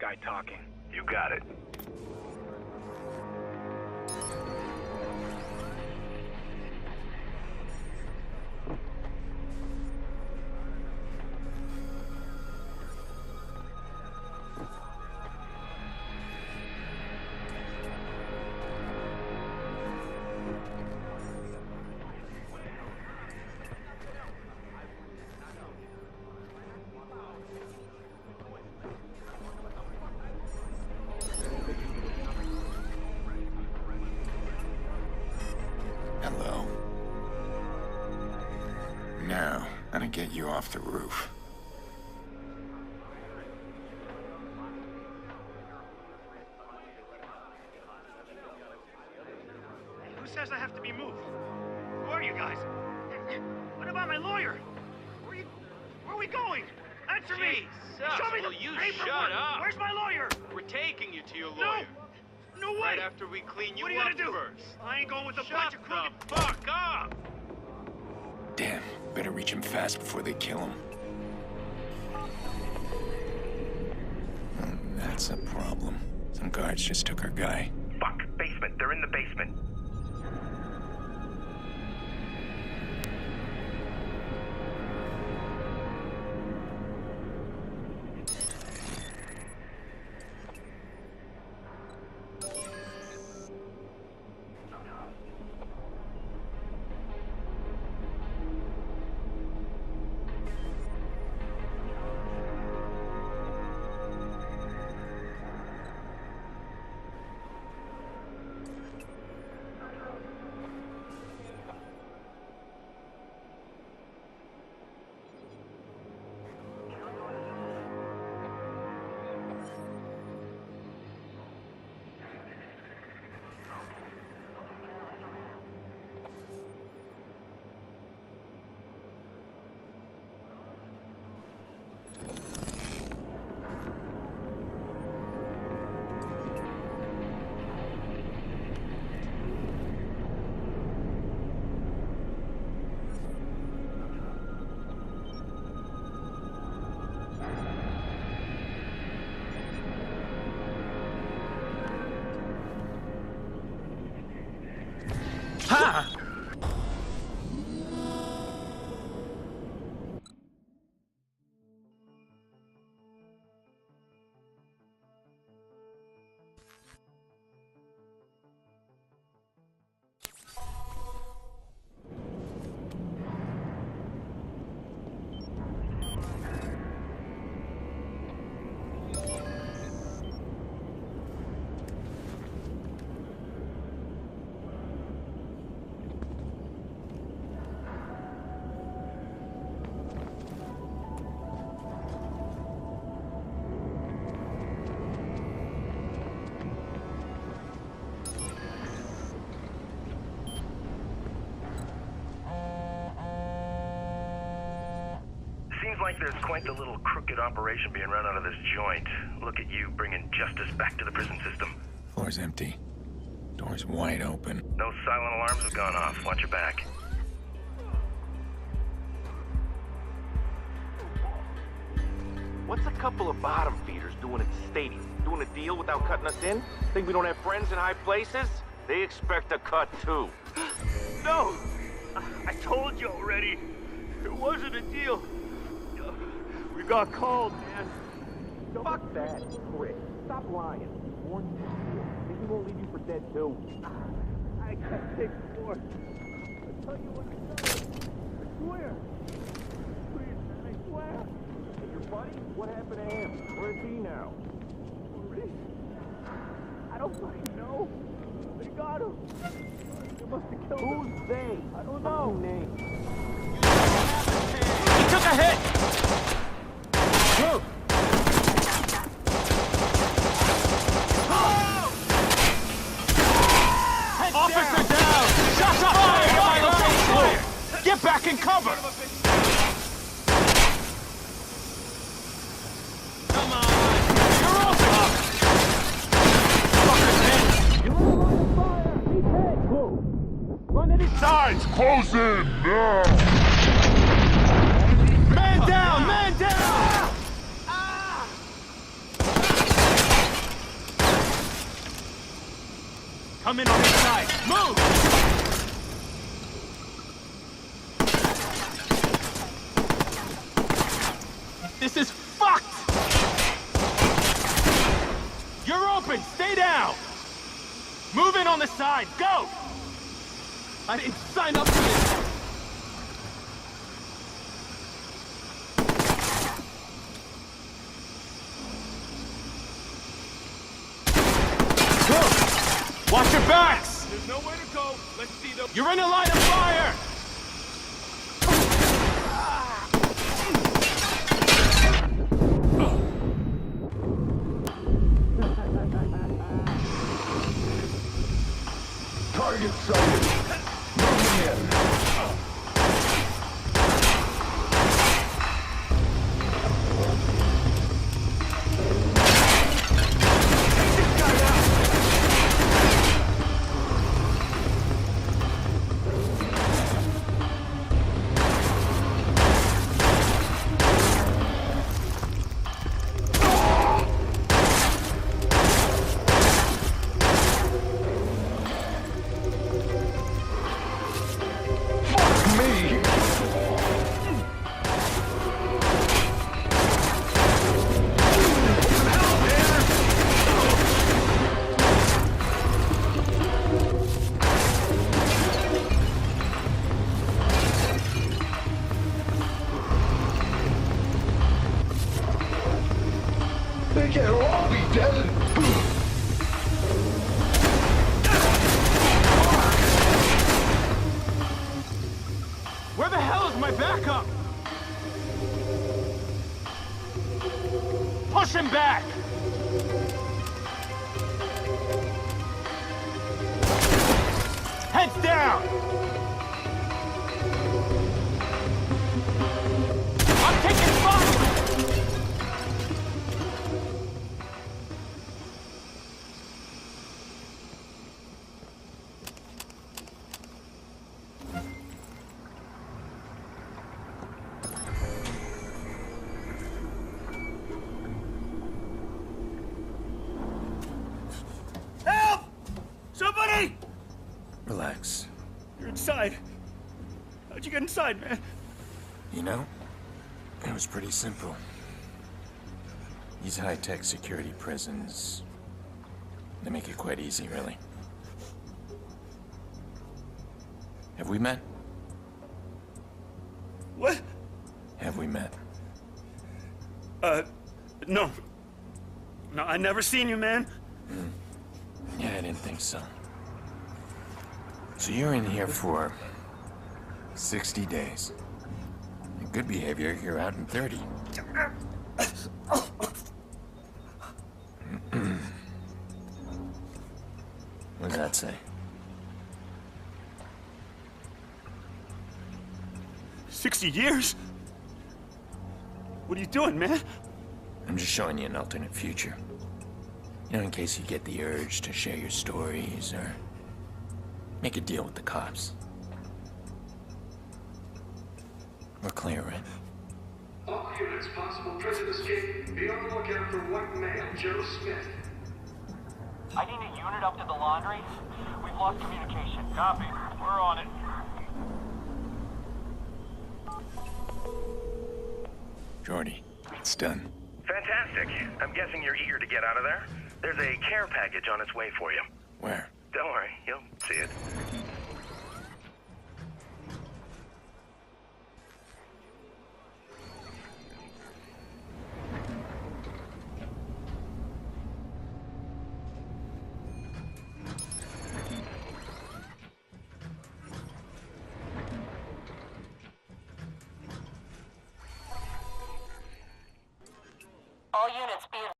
guy talking. You got it. Hello. Now, how to get you off the roof. Who says I have to be moved? Who are you guys? What about my lawyer? Where are we going? Answer me! Show me the paperwork! Shut up! Where's my lawyer? We're taking you to your lawyer. No way! Right after we clean you what are you up gonna do? first. I ain't going with a Shut bunch of crooked... the fuck up! Damn, better reach him fast before they kill him. That's a problem. Some guards just took our guy. Fuck, basement. They're in the basement. Ha! Seems like there's quite the little crooked operation being run out of this joint. Look at you bringing justice back to the prison system. Floor's empty. Door's wide open. No silent alarms have gone off. Watch your back. What's a couple of bottom feeders doing at the stadium? Doing a deal without cutting us in? Think we don't have friends in high places? They expect a cut too. No! I told you already. It wasn't a deal. We got called, man. Fuck that, Chris. Stop lying. Warned you before. Think we won't leave you for dead too. I can't take more. I tell you what I done. I swear. Please, man, I swear. And your buddy? What happened to him? Where's he now? Maurice? I don't fucking know. They got him. They must have killed him. Who's they? I don't know. Name. He took a hit! Move! Officer down! Shots are fired! Get back in cover! Come on! You're open! Fucker's hit! You're on fire! He's hit! Whoa! Run at his sides! Close in now! Man down! Man down! Come in on this side. Move! This is fucked! You're open! Stay down! Move in on the side! Go! I didn't sign up for this! Go! Watch your backs! There's nowhere to go. Let's see the... You're in a line of fire! Target sighted. Moving in. They can all be dead. Where the hell is my backup? Push him back! Heads down! I'm taking fire! Help! Somebody! Relax. You're inside. How'd you get inside, man? You know, it was pretty simple. These high-tech security prisons, they make it quite easy, really. Have we met? What? Have we met? No. No, I never seen you, man. Yeah, I didn't think so. So you're in here for 60 days. In good behavior, you're out in 30. What does that say? 60 years? What are you doing, man? I'm just showing you an alternate future. You know, in case you get the urge to share your stories or make a deal with the cops. We're clear, right? All units, possible prison escape. Be on the lookout for white male Joe Smith. I need a unit up to the laundry. We've lost communication. Copy. We're on it. Jordy, it's done. Fantastic. I'm guessing you're eager to get out of there? There's a care package on its way for you. Where? Don't worry, you'll see it. All units be